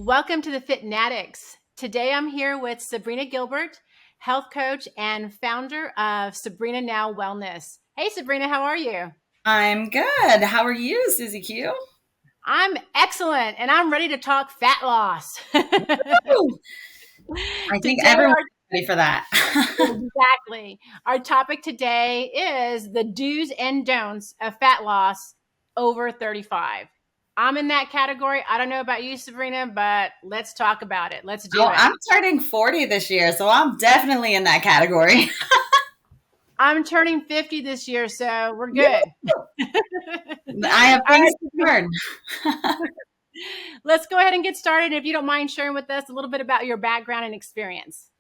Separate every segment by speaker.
Speaker 1: Welcome to the Fitnatics. Today I'm here with Sabrina Gilbert, health coach and founder of Sabrina Now Wellness. Hey Sabrina, how are you?
Speaker 2: I'm good. How are you, Susie Q?
Speaker 1: I'm excellent and I'm ready to talk fat loss.
Speaker 2: Ooh, I think
Speaker 1: Today
Speaker 2: everyone's ready for that.
Speaker 1: exactly. Our topic today is the do's and don'ts of fat loss over 35. I'm in that category. I don't know about you, Sabrina, but let's talk about it. Let's do
Speaker 2: Oh,
Speaker 1: it.
Speaker 2: I'm turning 40 this year, so I'm definitely in that category.
Speaker 1: I'm turning 50 this year, so we're
Speaker 2: Woo!
Speaker 1: good.
Speaker 2: I have
Speaker 1: All
Speaker 2: things
Speaker 1: right,
Speaker 2: to learn.
Speaker 1: let's go ahead and get started. If you don't mind sharing with us a little bit about your background and experience.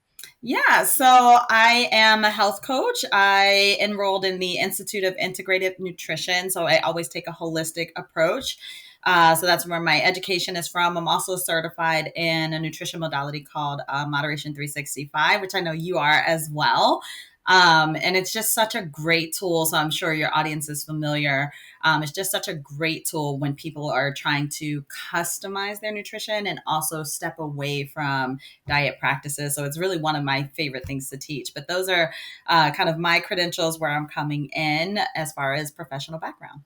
Speaker 2: Yeah, so I am a health coach. I enrolled in the Institute of Integrative Nutrition, so I always take a holistic approach. So that's where my education is from. I'm also certified in a nutrition modality called Moderation 365, which I know you are as well. And it's just such a great tool. So I'm sure your audience is familiar. It's just such a great tool when people are trying to customize their nutrition and also step away from diet practices. So it's really one of my favorite things to teach. But those are kind of my credentials where I'm coming in as far as professional background.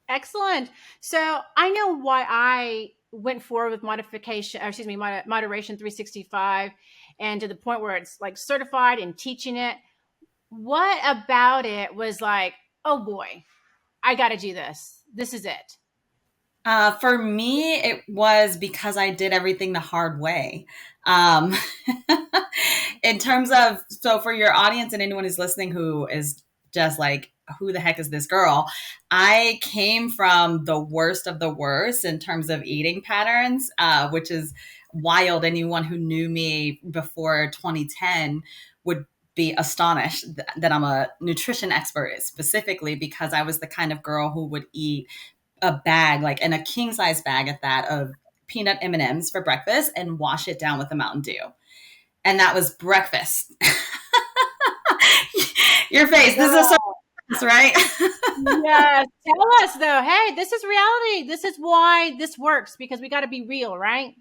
Speaker 1: Excellent. So I know why I went forward with modification, or excuse me, moderation 365, and to the point where it's like certified and teaching it. What about it was like, oh boy, I got to do this. This is it.
Speaker 2: For me, it was because I did everything the hard way. Um, in terms of, so for your audience and anyone who's listening who is just like, who the heck is this girl? I came from the worst of the worst in terms of eating patterns, which is wild. Anyone who knew me before 2010 would be astonished that I'm a nutrition expert, specifically because I was the kind of girl who would eat a bag, like in a king size bag at that, of peanut M&Ms for breakfast and wash it down with a Mountain Dew. And that was breakfast. Your face. This is
Speaker 1: Wow.
Speaker 2: so right.
Speaker 1: Yes. Tell us though, hey, this is reality. This is why this works because we got to be real, right?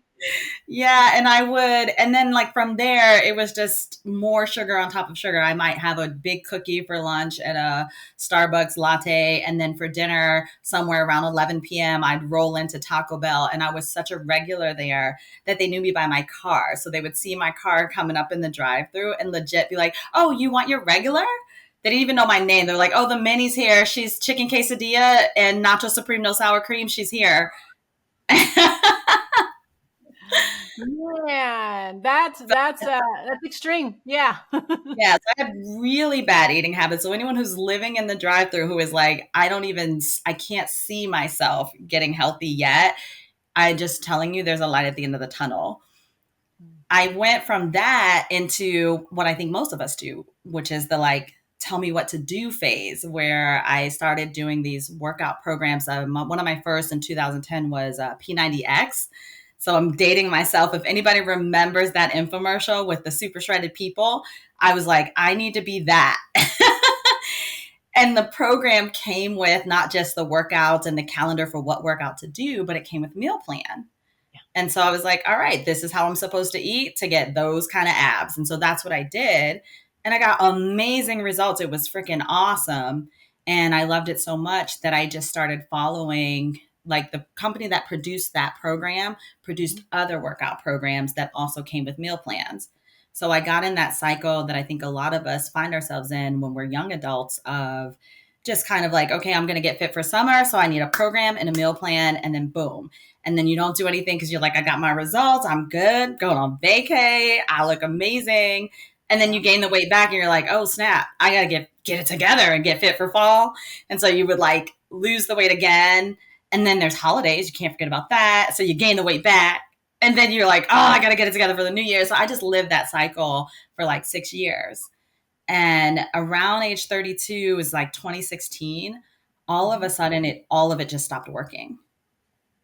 Speaker 2: Yeah, and I would, and then like from there, it was just more sugar on top of sugar. I might have a big cookie for lunch and a Starbucks latte, and then for dinner, somewhere around 11 p.m., I'd roll into Taco Bell, and I was such a regular there that they knew me by my car. So they would see my car coming up in the drive-through and legit be like, "Oh, you want your regular?" They didn't even know my name. They're like, "Oh, the mini's here. She's chicken quesadilla and nacho supreme, no sour cream. She's here."
Speaker 1: Man, that's extreme. Yeah.
Speaker 2: Yeah, so I have really bad eating habits. So anyone who's living in the drive-through who is like, I can't see myself getting healthy yet. I just telling you, there's a light at the end of the tunnel. I went from that into what I think most of us do, which is the like, tell me what to do phase, where I started doing these workout programs. One of my first in 2010 was P90X. So I'm dating myself. If anybody remembers that infomercial with the super shredded people, I was like, I need to be that. And the program came with not just the workouts and the calendar for what workout to do, but it came with a meal plan. And so I was like, all right, this is how I'm supposed to eat to get those kind of abs. And so that's what I did. And I got amazing results. It was freaking awesome. And I loved it so much that I just started following, like, the company that produced that program produced other workout programs that also came with meal plans. So I got in that cycle that I think a lot of us find ourselves in when we're young adults, of just kind of like, okay, I'm going to get fit for summer. So I need a program and a meal plan, and then boom. And then you don't do anything because you're like, I got my results. I'm good. Going on vacay. I look amazing. And then you gain the weight back and you're like, oh, snap. I got to get it together and get fit for fall. And so you would like lose the weight again. And then there's holidays. You can't forget about that. So you gain the weight back. And then you're like, oh, I got to get it together for the new year. So I just lived that cycle for like 6 years. And around age 32 is like 2016. All of a sudden, all of it just stopped working.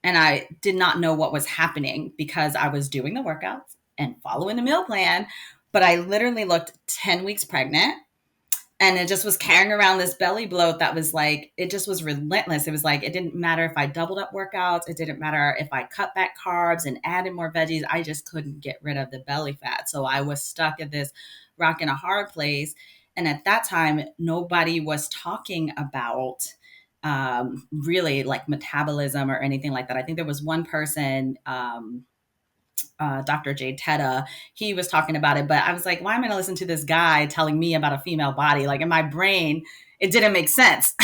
Speaker 2: And I did not know what was happening because I was doing the workouts and following the meal plan. But I literally looked 10 weeks pregnant. And it just was carrying around this belly bloat that was like, it just was relentless. It was like, it didn't matter if I doubled up workouts. It didn't matter if I cut back carbs and added more veggies. I just couldn't get rid of the belly fat. So I was stuck at this rock and a hard place. And at that time, nobody was talking about really like metabolism or anything like that. I think there was one person, Dr. Jay Teta, he was talking about it, but I was like, why am I going to listen to this guy telling me about a female body? Like in my brain, it didn't make sense.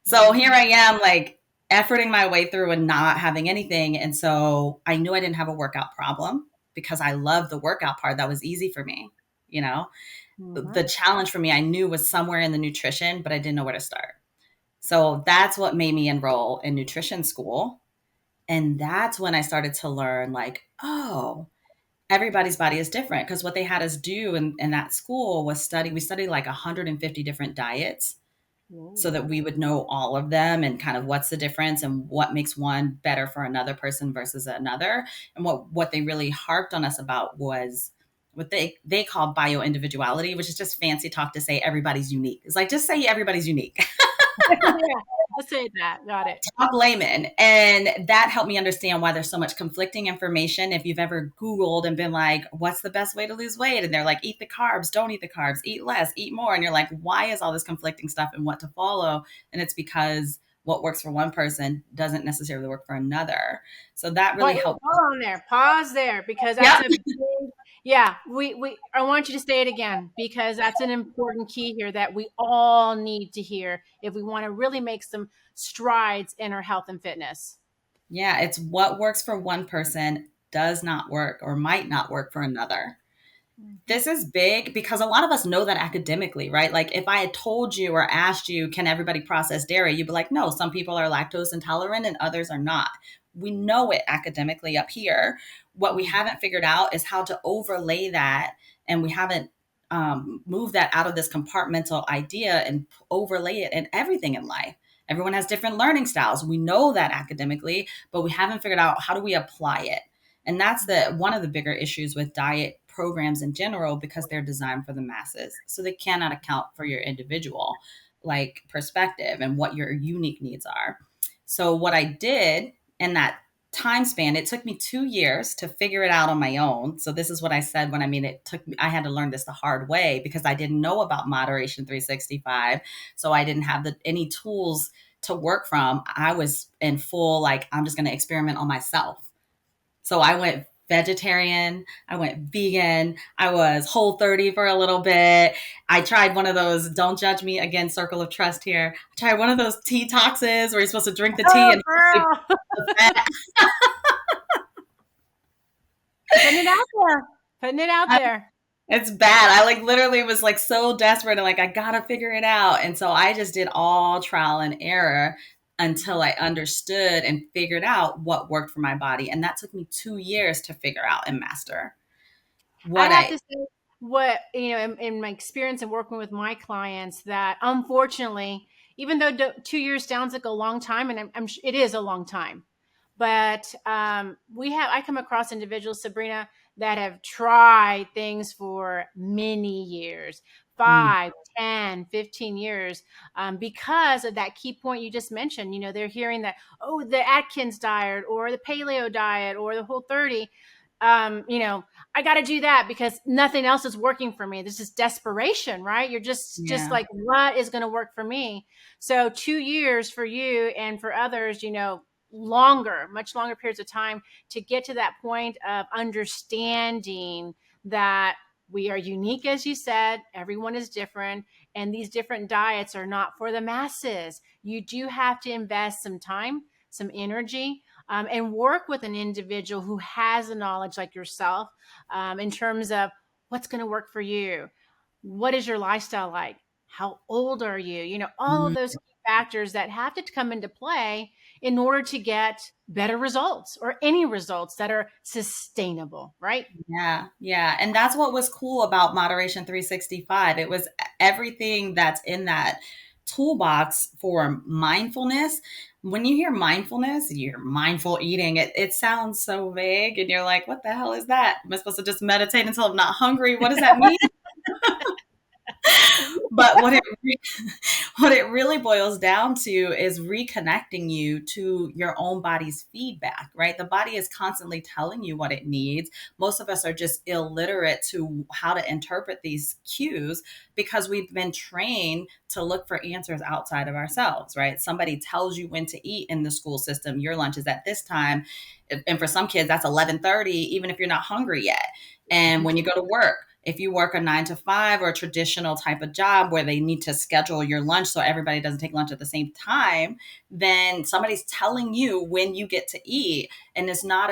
Speaker 2: So here I am, like efforting my way through and not having anything. And so I knew I didn't have a workout problem because I love the workout part. That was easy for me. You know, the challenge for me, I knew was somewhere in the nutrition, but I didn't know where to start. So that's what made me enroll in nutrition school. And that's when I started to learn like, oh, everybody's body is different. Because what they had us do in that school was we studied like 150 different diets so that we would know all of them and kind of what's the difference and what makes one better for another person versus another. And what they really harped on us about was what they call bio individuality, which is just fancy talk to say everybody's unique. It's like, just say everybody's unique.
Speaker 1: Yeah, let's say that. Got it.
Speaker 2: Talk layman. And that helped me understand why there's so much conflicting information. If you've ever Googled and been like, what's the best way to lose weight? And they're like, eat the carbs, don't eat the carbs, eat less, eat more. And you're like, why is all this conflicting stuff and what to follow? And it's because what works for one person doesn't necessarily work for another. So that really helped.
Speaker 1: Hold on there. Pause there, because that's a big, yeah, I want you to say it again, because that's an important key here that we all need to hear if we want to really make some strides in our health and fitness.
Speaker 2: Yeah, it's what works for one person does not work or might not work for another. This is big because a lot of us know that academically, right? Like if I had told you or asked you, can everybody process dairy? You'd be like, no, some people are lactose intolerant and others are not. We know it academically up here. What we haven't figured out is how to overlay that. And we haven't moved that out of this compartmental idea and overlay it in everything in life. Everyone has different learning styles. We know that academically, but we haven't figured out how do we apply it. And that's one of the bigger issues with diet programs in general, because they're designed for the masses. So they cannot account for your individual like perspective and what your unique needs are. So what I did in that time span, it took me 2 years to figure it out on my own. So this is what I said when I mean it took me, I had to learn this the hard way because I didn't know about Moderation 365. So I didn't have any tools to work from. I was in full, like, I'm just going to experiment on myself. So I went vegetarian, I went vegan, I was Whole30 for a little bit. I tried one of those, don't judge me again, circle of trust here. I tried one of those tea toxes where you're supposed to drink the tea and the fat.
Speaker 1: Putting it out there. Putting it out there.
Speaker 2: It's bad. I like literally was like so desperate and like, I gotta figure it out. And so I just did all trial and error until I understood and figured out what worked for my body. And that took me 2 years to figure out and master.
Speaker 1: I have to say, what, in my experience in working with my clients, that unfortunately, even though 2 years sounds like a long time, and it is a long time, but I come across individuals, Sabrina, that have tried things for many years, 5, 10, 15 years, because of that key point you just mentioned. They're hearing that, oh, the Atkins diet or the paleo diet or the Whole30, I got to do that because nothing else is working for me. This is desperation, right? You're just like, what is going to work for me? So 2 years for you and for others, much longer periods of time to get to that point of understanding that we are unique, as you said, everyone is different, and these different diets are not for the masses. You do have to invest some time, some energy, and work with an individual who has the knowledge like yourself, in terms of what's going to work for you. What is your lifestyle like? How old are you? All of those key factors that have to come into play in order to get better results or any results that are sustainable, right?
Speaker 2: Yeah. Yeah. And that's what was cool about Moderation 365. It was everything that's in that toolbox for mindfulness. When you hear mindfulness, you hear mindful eating, it sounds so vague and you're like, what the hell is that? Am I supposed to just meditate until I'm not hungry? What does that mean? But what it really boils down to is reconnecting you to your own body's feedback, right? The body is constantly telling you what it needs. Most of us are just illiterate to how to interpret these cues because we've been trained to look for answers outside of ourselves, right? Somebody tells you when to eat in the school system. Your lunch is at this time. And for some kids, that's 11:30, even if you're not hungry yet. And when you go to work, if you work a 9 to 5 or a traditional type of job where they need to schedule your lunch so everybody doesn't take lunch at the same time, then somebody's telling you when you get to eat. And it's not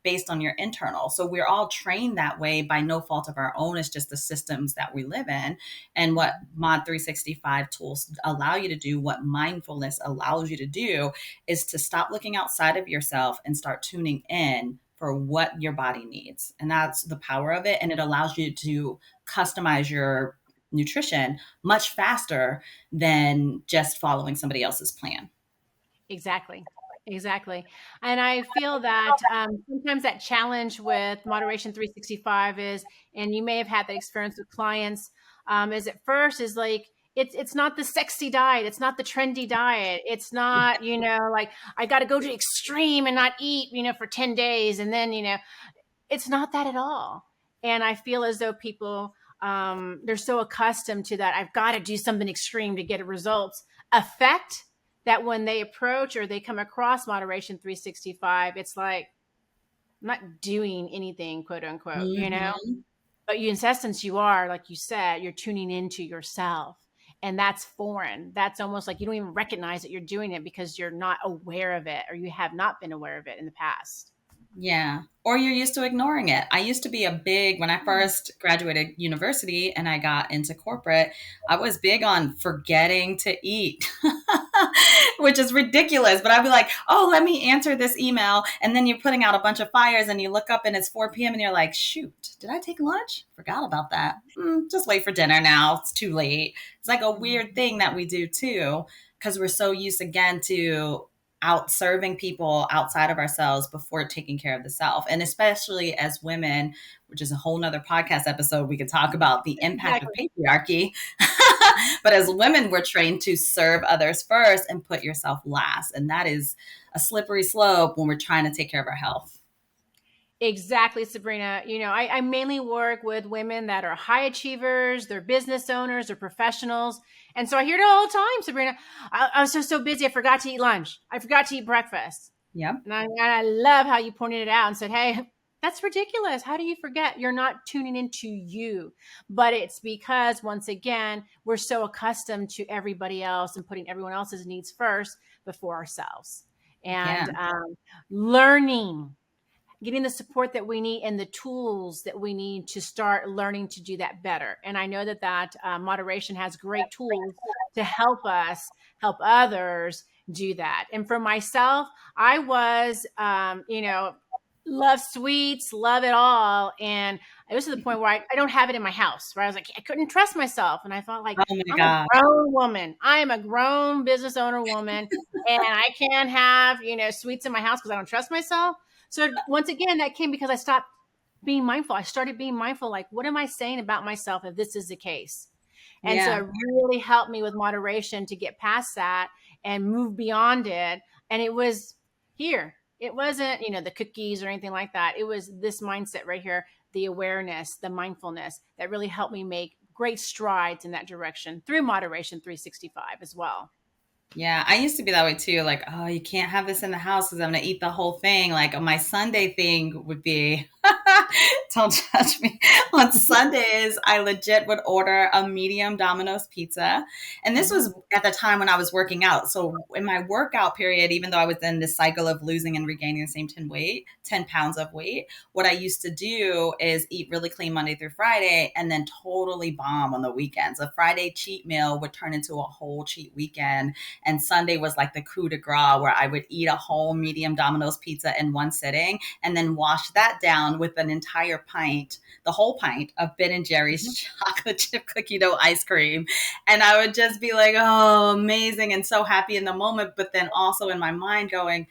Speaker 2: based on your internal. So we're all trained that way by no fault of our own. It's just the systems that we live in. And what Mod 365 tools allow you to do, what mindfulness allows you to do, is to stop looking outside of yourself and start tuning in for what your body needs. And that's the power of it. And it allows you to customize your nutrition much faster than just following somebody else's plan.
Speaker 1: Exactly. Exactly. And I feel that sometimes that challenge with Moderation 365 is, and you may have had that experience with clients, is at first is like, it's not the sexy diet. It's not the trendy diet. It's not, like I got to go to extreme and not eat, for 10 days. And then, it's not that at all. And I feel as though people, they're so accustomed to that. I've got to do something extreme to get a results effect that when they approach or they come across Moderation 365, it's like, I'm not doing anything, quote unquote,
Speaker 2: Mm-hmm.
Speaker 1: but you, in essence, you are, like you said, you're tuning into yourself. And that's foreign. That's almost like you don't even recognize that you're doing it because you're not aware of it or you have not been aware of it in the past.
Speaker 2: Yeah. Or you're used to ignoring it. I used to be when I first graduated university and I got into corporate, I was big on forgetting to eat, which is ridiculous. But I'd be like, oh, let me answer this email. And then you're putting out a bunch of fires and you look up and it's 4 p.m. and you're like, shoot, did I take lunch? Forgot about that. Just wait for dinner now. It's too late. It's like a weird thing that we do too, because we're so used again to out serving people outside of ourselves before taking care of the self. And especially as women, which is a whole nother podcast episode, we could talk about the impact of
Speaker 1: Exactly.
Speaker 2: patriarchy. But as women, we're trained to serve others first and put yourself last. And that is a slippery slope when we're trying to take care of our health.
Speaker 1: Exactly, Sabrina. I mainly work with women that are high achievers, they're business owners, they're professionals. And so I hear it all the time, Sabrina. I was so busy, I forgot to eat lunch. I forgot to eat breakfast.
Speaker 2: Yep.
Speaker 1: And I love how you pointed it out and said, hey, that's ridiculous. How do you forget? You're not tuning into you. But it's because, once again, we're so accustomed to everybody else and putting everyone else's needs first before ourselves.
Speaker 2: Yeah.
Speaker 1: And learning, getting the support that we need and the tools that we need to start learning to do that better. And I know that moderation has great tools to help us help others do that. And for myself, I was, love sweets, love it all. And it was to the point where I don't have it in my house, where I was like, I couldn't trust myself. And I felt like,
Speaker 2: Oh my
Speaker 1: I'm a
Speaker 2: God.
Speaker 1: grown woman. I am a grown business owner woman. And I can't have, sweets in my house because I don't trust myself. So once again, that came because I stopped being mindful. I started being mindful, like, what am I saying about myself if this is the case? And so
Speaker 2: Yeah.
Speaker 1: it really helped me with moderation to get past that and move beyond it. And it was here. It wasn't, the cookies or anything like that. It was this mindset right here, the awareness, the mindfulness that really helped me make great strides in that direction through Moderation 365 as well.
Speaker 2: Yeah, I used to be that way too. Like, oh, you can't have this in the house because I'm gonna eat the whole thing. Like my Sunday thing would be, don't judge me. On Sundays, I legit would order a medium Domino's pizza, and this
Speaker 1: Mhm.
Speaker 2: was at the time when I was working out. So in my workout period, even though I was in this cycle of losing and regaining the same 10 pounds of weight, what I used to do is eat really clean Monday through Friday, and then totally bomb on the weekends. A Friday cheat meal would turn into a whole cheat weekend, and Sunday was like the coup de grace where I would eat a whole medium Domino's pizza in one sitting and then wash that down with an entire pint, the whole pint of Ben and Jerry's
Speaker 1: Mhm.
Speaker 2: chocolate chip cookie dough ice cream. And I would just be like, oh, amazing, and so happy in the moment. But then also in my mind going,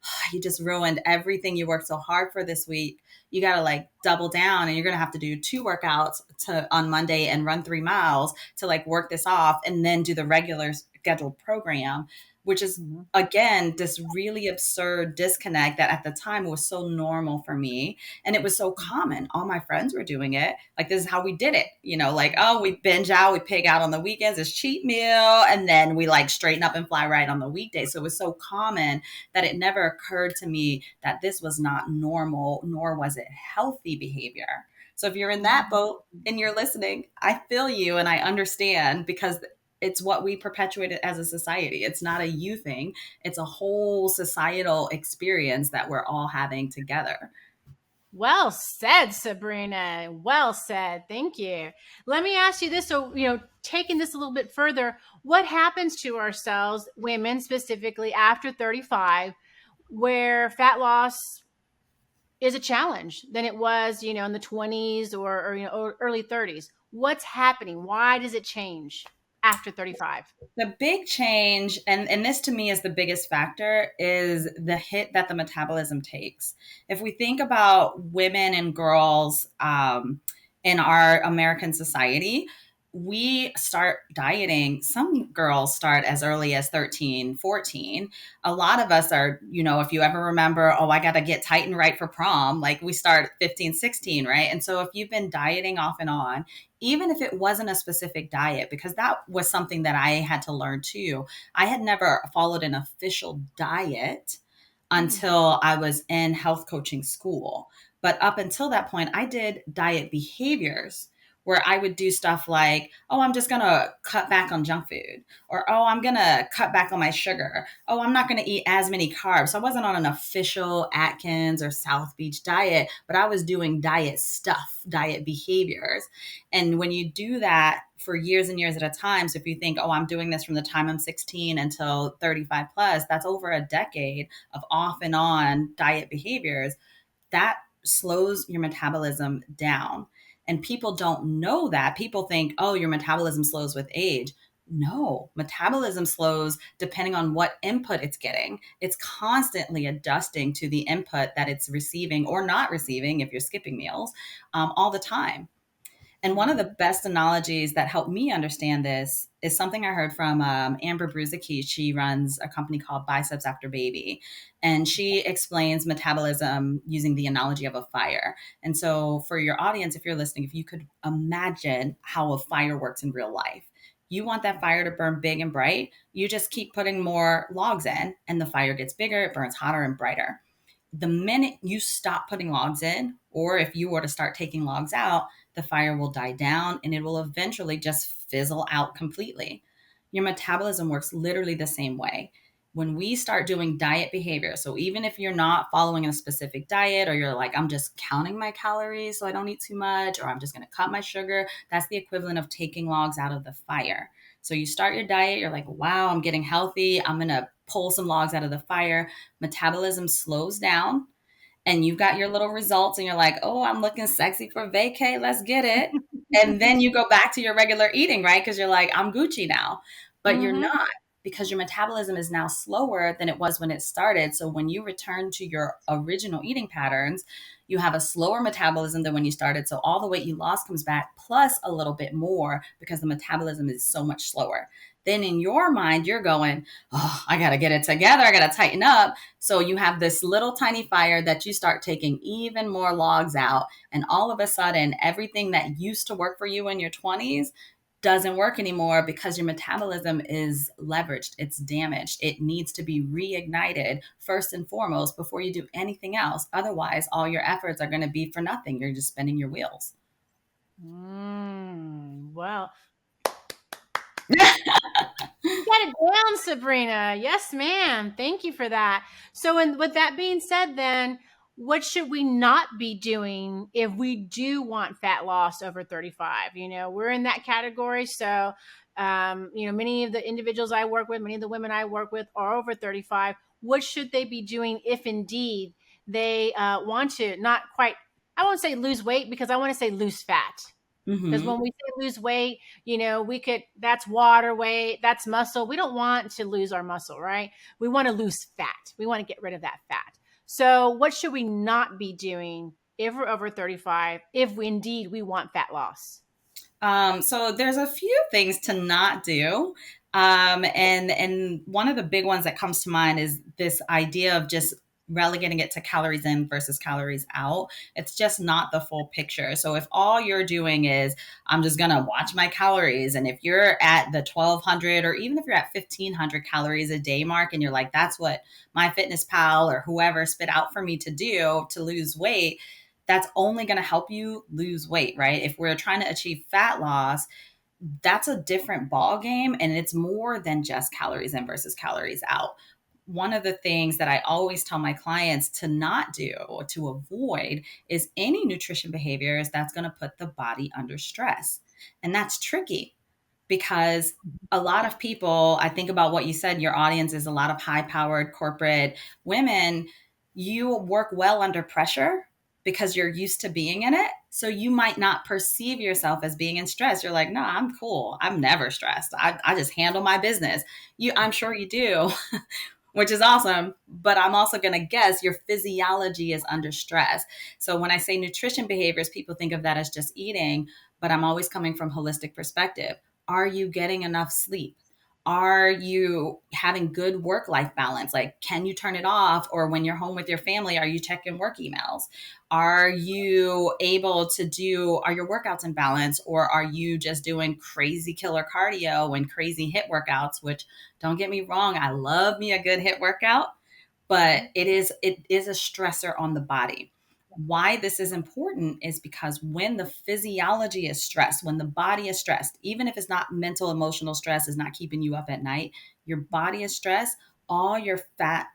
Speaker 2: oh, you just ruined everything you worked so hard for this week. you got to like double down, and you're going to have to do 2 workouts on Monday and run 3 miles to like work this off, and then do the regular scheduled program, which is
Speaker 1: Mhm.
Speaker 2: again this really absurd disconnect that at the time was so normal for me, and it was so common. All my friends were doing it. Like, this is how we did it, like, oh, we binge out, we pig out on the weekends, it's cheat meal, and then we like straighten up and fly right on the weekdays. So it was so common that it never occurred to me that this was not normal, nor was it healthy behavior. So if you're in that
Speaker 1: Mhm.
Speaker 2: boat and you're listening, I feel you and I understand, because it's what we perpetuated as a society. It's not a you thing. It's a whole societal experience that we're all having together.
Speaker 1: Well said, Sabrina. Well said. Thank you. Let me ask you this. So, taking this a little bit further, what happens to ourselves, women specifically, after 35, where fat loss is a challenge than it was, in the 20s or early 30s? What's happening? Why does it change after 35?
Speaker 2: The big change, and this to me is the biggest factor, is the hit that the metabolism takes. If we think about women and girls in our American society, we start dieting. Some girls start as early as 13, 14. A lot of us are, if you ever remember, oh, I got to get tight and right for prom, like we start 15, 16, right? And so if you've been dieting off and on, even if it wasn't a specific diet, because that was something that I had to learn too. I had never followed an official diet
Speaker 1: Mm.
Speaker 2: until I was in health coaching school. But up until that point, I did diet behaviors where I would do stuff like, oh, I'm just going to cut back on junk food, or, oh, I'm going to cut back on my sugar. Oh, I'm not going to eat as many carbs. So I wasn't on an official Atkins or South Beach diet, but I was doing diet stuff, diet behaviors. And when you do that for years and years at a time, so if you think, oh, I'm doing this from the time I'm 16 until 35 plus, that's over a decade of off and on diet behaviors. That slows your metabolism down. And people don't know that. People think, oh, your metabolism slows with age. No, metabolism slows depending on what input it's getting. It's constantly adjusting to the input that it's receiving or not receiving if you're skipping meals all the time. And one of the
Speaker 1: Mhm.
Speaker 2: best analogies that helped me understand this is something I heard from Amber Bruzik. She runs a company called Biceps After Baby. And she explains metabolism using the analogy of a fire. And so, for your audience, if you're listening, if you could imagine how a fire works in real life, you want that fire to burn big and bright, you just keep putting more logs in, and the fire gets bigger, it burns hotter and brighter. The minute you stop putting logs in, or if you were to start taking logs out, the fire will die down and it will eventually just fizzle out completely. Your metabolism works literally the same way. When we start doing diet behavior, so even if you're not following a specific diet, or you're like, I'm just counting my calories so I don't eat too much, or I'm just going to cut my sugar, that's the equivalent of taking logs out of the fire. So you start your diet, you're like, wow, I'm getting healthy. I'm going to pull some logs out of the fire. Metabolism slows down, and you've got your little results, and you're like, oh, I'm looking sexy for vacay. Let's get it. And then you go back to your regular eating, right? Because you're like, I'm Gucci now. But you're
Speaker 1: Mhm.
Speaker 2: not, because your metabolism is now slower than it was when it started. So when you return to your original eating patterns, you have a slower metabolism than when you started. So all the weight you lost comes back plus a little bit more, because the metabolism is so much slower. Then in your mind, you're going, oh, I got to get it together. I got to tighten up. So you have this little tiny fire that you start taking even more logs out. And all of a sudden, everything that used to work for you in your 20s doesn't work anymore, because your metabolism is leveraged. It's damaged. It needs to be reignited first and foremost before you do anything else. Otherwise, all your efforts are going to be for nothing. You're just spinning your wheels.
Speaker 1: Well, you got it down, Sabrina. Yes, ma'am. Thank you for that. So, and with that being said, then what should we not be doing if we do want fat loss over 35? We're in that category. So, many of the individuals I work with, many of the women I work with are over 35. What should they be doing if indeed they want to not quite, I won't say lose weight, because I want to say lose fat. Because
Speaker 2: Mm-hmm.
Speaker 1: when we say lose weight, that's water weight, that's muscle. We don't want to lose our muscle, right? We want to lose fat. We want to get rid of that fat. So, what should we not be doing if we're over 35, if we indeed we want fat loss?
Speaker 2: So there's a few things to not do. And one of the big ones that comes to mind is this idea of just relegating it to calories in versus calories out. It's just not the full picture. So if all you're doing is, I'm just gonna watch my calories, and if you're at the 1200 or even if you're at 1500 calories a day mark and you're like, that's what my fitness pal or whoever spit out for me to do to lose weight, that's only going to help you lose weight, right? If we're trying to achieve fat loss, that's a different ball game, and it's more than just calories in versus calories out. One of the things that I always tell my clients to not do or to avoid is any nutrition behaviors that's going to put the body under stress. And that's tricky because a lot of people, I think about what you said, your audience is a lot of high powered corporate women. You work well under pressure because you're used to being in it. So you might not perceive yourself as being in stress. You're like, no, I'm cool. I'm never stressed. I just handle my business. I'm sure you do, which is awesome. But I'm also going to guess your physiology is under stress. So when I say nutrition behaviors, people think of that as just eating, but I'm always coming from holistic perspective. Are you getting enough sleep? Are you having good work life balance? Like, can you turn it off? Or when you're home with your family, are you checking work emails? Are you able to are your workouts in balance? Or are you just doing crazy killer cardio and crazy hit workouts, which don't get me wrong, I love me a good hit workout, but it is a stressor on the body. Why this is important is because when the physiology is stressed, when the body is stressed, even if it's not mental, emotional stress is not keeping you up at night, your body is stressed, all your fat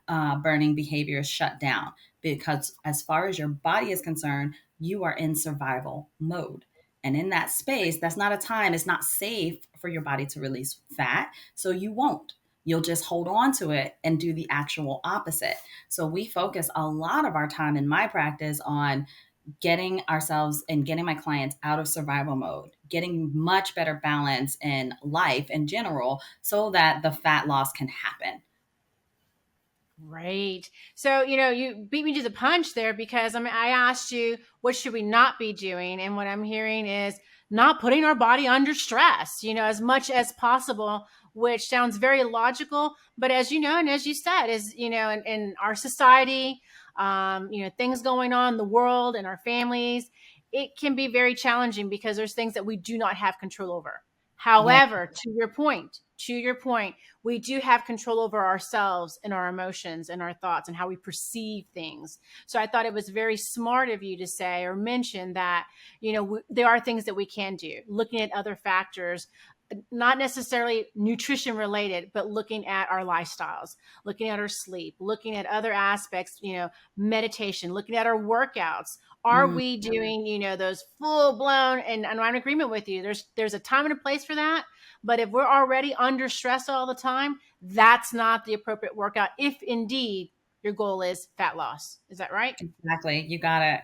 Speaker 2: burning behaviors shut down because as far as your body is concerned, you are in survival mode. And in that space, that's not a time, it's not safe for your body to release fat. So you won't. You'll just hold on to it and do the actual opposite. So we focus a lot of our time in my practice on getting ourselves and getting my clients out of survival mode, getting much better balance in life in general so that the fat loss can happen.
Speaker 1: Right. So, you beat me to the punch there because I asked you, what should we not be doing? And what I'm hearing is not putting our body under stress, as much as possible, which sounds very logical. But as you know, and as you said, is, in our society, things going on in the world and our families, it can be very challenging because there's things that we do not have control over.
Speaker 2: Yeah.
Speaker 1: However, to your point, we do have control over ourselves and our emotions and our thoughts and how we perceive things. So I thought it was very smart of you to say or mention that, there are things that we can do, looking at other factors, not necessarily nutrition related, but looking at our lifestyles, looking at our sleep, looking at other aspects, meditation, looking at our workouts. Are
Speaker 2: Mm,
Speaker 1: we doing, those full blown, and I'm in agreement with you. There's a time and a place for that. But if we're already under stress all the time, that's not the appropriate workout if indeed your goal is fat loss. Is that right?
Speaker 2: exactly. You got it.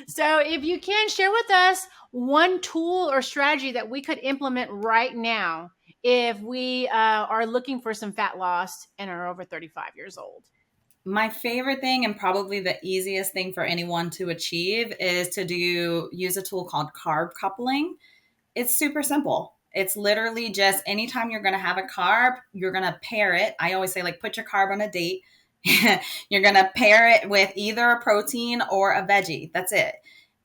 Speaker 1: So, if you can share with us one tool or strategy that we could implement right now if we are looking for some fat loss and are over 35 years old.
Speaker 2: My favorite thing and probably the easiest thing for anyone to achieve is to use a tool called carb coupling. It's super simple. It's literally just anytime you're going to have a carb, you're going to pair it. I always say, like, put your carb on a date. You're going to pair it with either a protein or a veggie. That's it.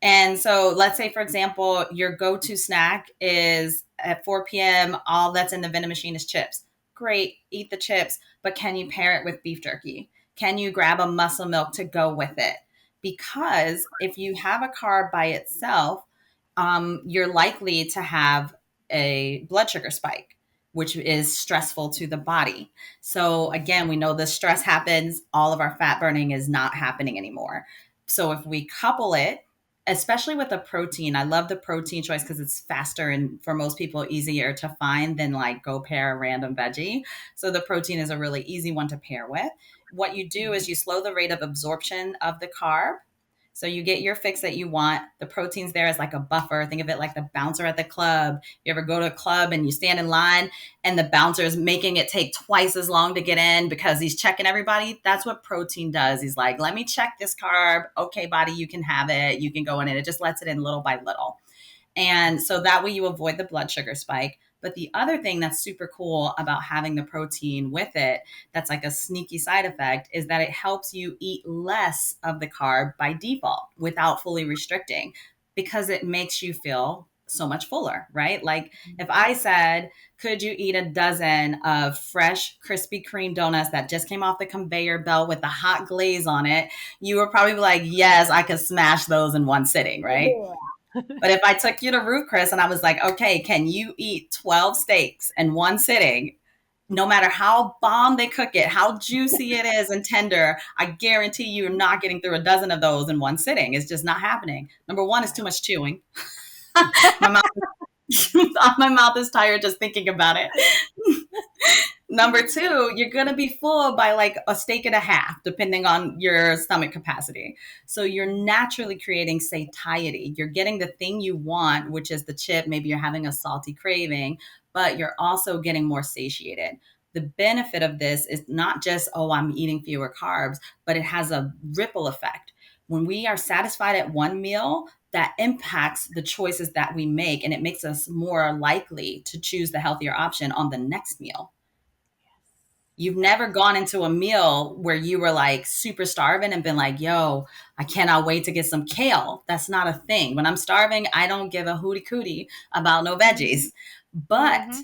Speaker 2: And so let's say, for example, your go-to snack is at 4 p.m., all that's in the vending machine is chips. Great, eat the chips, but can you pair it with beef jerky? Can you grab a muscle milk to go with it? Because if you have a carb by itself, you're likely to have a blood sugar spike, which is stressful to the body. So, again, we know the stress happens, all of our fat burning is not happening anymore. So, if we couple it, especially with a protein, I love the protein choice because it's faster and for most people easier to find than like go pair a random veggie. So, the protein is a really easy one to pair with. What you do is you slow the rate of absorption of the carb So you get your fix that you want. The protein's there as like a buffer. Think of it like the bouncer at the club. You ever go to a club and you stand in line and the bouncer is making it take twice as long to get in because he's checking everybody? That's what protein does. He's like, let me check this carb. Okay, body, you can have it. You can go in it. It just lets it in little by little. And so that way you avoid the blood sugar spike. But the other thing that's super cool about having the protein with it, that's like a sneaky side effect, is that it helps you eat less of the carb by default without fully restricting because it makes you feel so much fuller, right? Like if I said, could you eat a dozen of fresh Krispy Kreme donuts that just came off the conveyor belt with the hot glaze on it, you would probably be like, yes, I could smash those in one sitting, right? But if I took you to Ruth Chris and I was like, okay, can you eat 12 steaks in one sitting? No matter how bomb they cook it, how juicy it is and tender, I guarantee you're not getting through a dozen of those in one sitting. It's just not happening. Number one is too much chewing. my mouth, my mouth is tired just thinking about it. Number two, you're going to be full by like a steak and a half, depending on your stomach capacity. So you're naturally creating satiety. You're getting the thing you want, which is the chip. Maybe you're having a salty craving, but you're also getting more satiated. The benefit of this is not just, oh, I'm eating fewer carbs, but it has a ripple effect. When we are satisfied at one meal, that impacts the choices that we make, and it makes us more likely to choose the healthier option on the next meal. You've never gone into a meal where you were like super starving and been like, yo, I cannot wait to get some kale. That's not a thing. When I'm starving, I don't give a hootie cootie about no veggies. But
Speaker 1: Mm-hmm.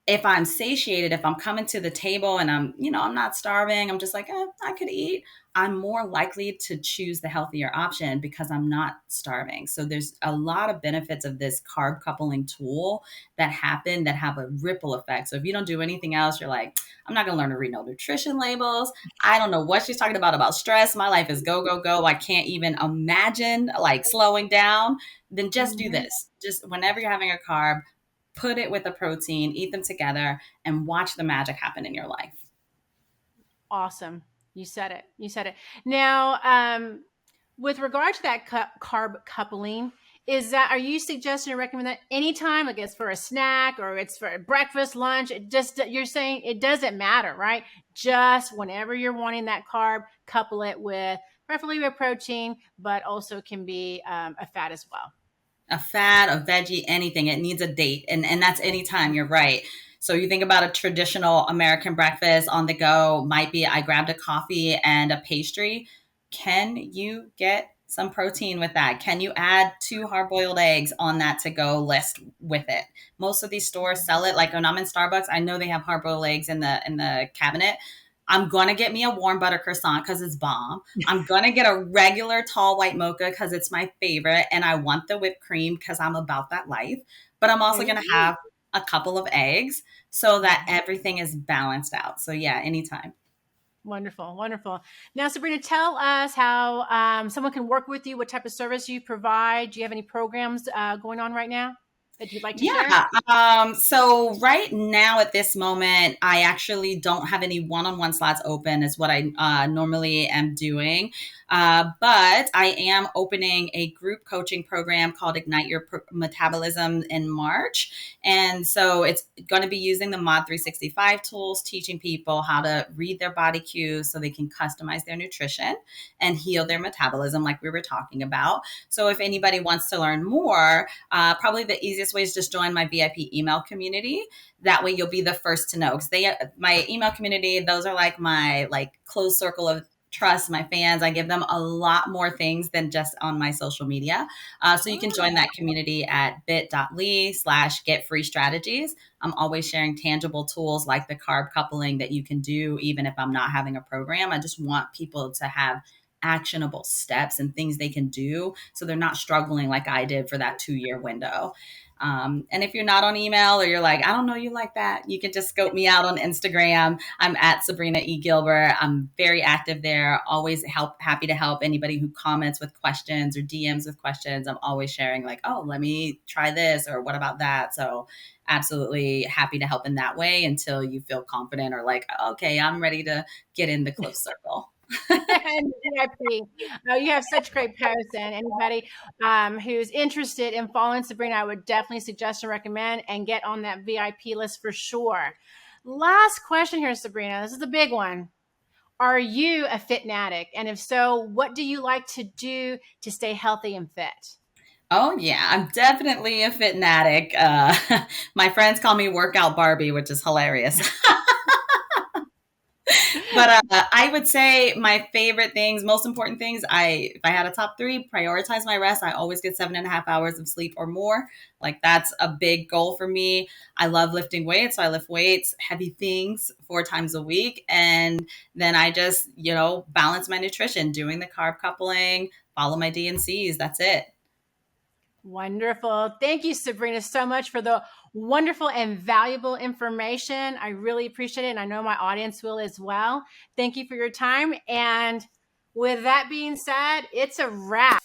Speaker 2: if I'm satiated, if I'm coming to the table and I'm not starving, I'm just like, I could eat. I'm more likely to choose the healthier option because I'm not starving. So there's a lot of benefits of this carb coupling tool that happen that have a ripple effect. So if you don't do anything else, you're like, I'm not going to learn to read no nutrition labels. I don't know what she's talking about stress. My life is go, go, go. I can't even imagine like slowing down. Then just do
Speaker 1: Mm-hmm.
Speaker 2: this. Just whenever you're having a carb, put it with a protein, eat them together, and watch the magic happen in your life.
Speaker 1: Awesome. You said it. You said it. Now, with regard to that carb coupling, are you suggesting or recommend that anytime, like it's for a snack or it's for breakfast, lunch? You're saying it doesn't matter, right? Just whenever you're wanting that carb, couple it with preferably with protein, but also can be a fat as well.
Speaker 2: A fat, a veggie, anything. It needs a date. And that's anytime. You're right. So you think about a traditional American breakfast on the go, might be I grabbed a coffee and a pastry. Can you get some protein with that? Can you add 2 hard-boiled eggs on that to go list with it? Most of these stores sell it. Like when I'm in Starbucks, I know they have hard-boiled eggs in the cabinet. I'm gonna get me a warm butter croissant because it's bomb. I'm gonna get a regular tall white mocha because it's my favorite, and I want the whipped cream because I'm about that life. But I'm also gonna have a couple of eggs so that everything is balanced out. So yeah, anytime.
Speaker 1: Wonderful, wonderful. Now, Sabrina, tell us how someone can work with you, what type of service you provide. Do you have any programs going on right now that you'd like to share?
Speaker 2: Yeah. So right now at this moment, I actually don't have any one-on-one slots open is what I normally am doing. But I am opening a group coaching program called Ignite Your Metabolism in March. And so it's going to be using the Mod 365 tools, teaching people how to read their body cues so they can customize their nutrition and heal their metabolism like we were talking about. So if anybody wants to learn more, probably the easiest way is just join my VIP email community. That way you'll be the first to know because my email community, those are like my close circle of trust, my fans. I give them a lot more things than just on my social media. So you can join that community at bit.ly/get free strategies. I'm always sharing tangible tools like the carb coupling that you can do even if I'm not having a program. I just want people to have actionable steps and things they can do so they're not struggling like I did for that 2-year window. And if you're not on email or you're like, I don't know you like that, you can just scope me out on Instagram. I'm at Sabrina E. Gilbert. I'm very active there. Always happy to help anybody who comments with questions or DMs with questions. I'm always sharing like, oh, let me try this or what about that? So absolutely happy to help in that way until you feel confident or like, okay, I'm ready to get in the close circle.
Speaker 1: And VIP. Oh, you have such great posts, and anybody who's interested in following Sabrina, I would definitely suggest and recommend and get on that VIP list for sure. Last question here, Sabrina. This is the big one. Are you a fit fanatic? And if so, what do you like to do to stay healthy and fit?
Speaker 2: Oh yeah, I'm definitely a fit fanatic. My friends call me Workout Barbie, which is hilarious. But I would say my favorite things, most important things. If I had a top three, prioritize my rest. I always get 7.5 hours of sleep or more. Like that's a big goal for me. I love lifting weights, so I lift weights, heavy things 4 times a week, and then I just balance my nutrition, doing the carb coupling, follow my D&Cs. That's it.
Speaker 1: Wonderful. Thank you, Sabrina, so much for the wonderful and valuable information. I really appreciate it. And I know my audience will as well. Thank you for your time. And with that being said, it's a wrap.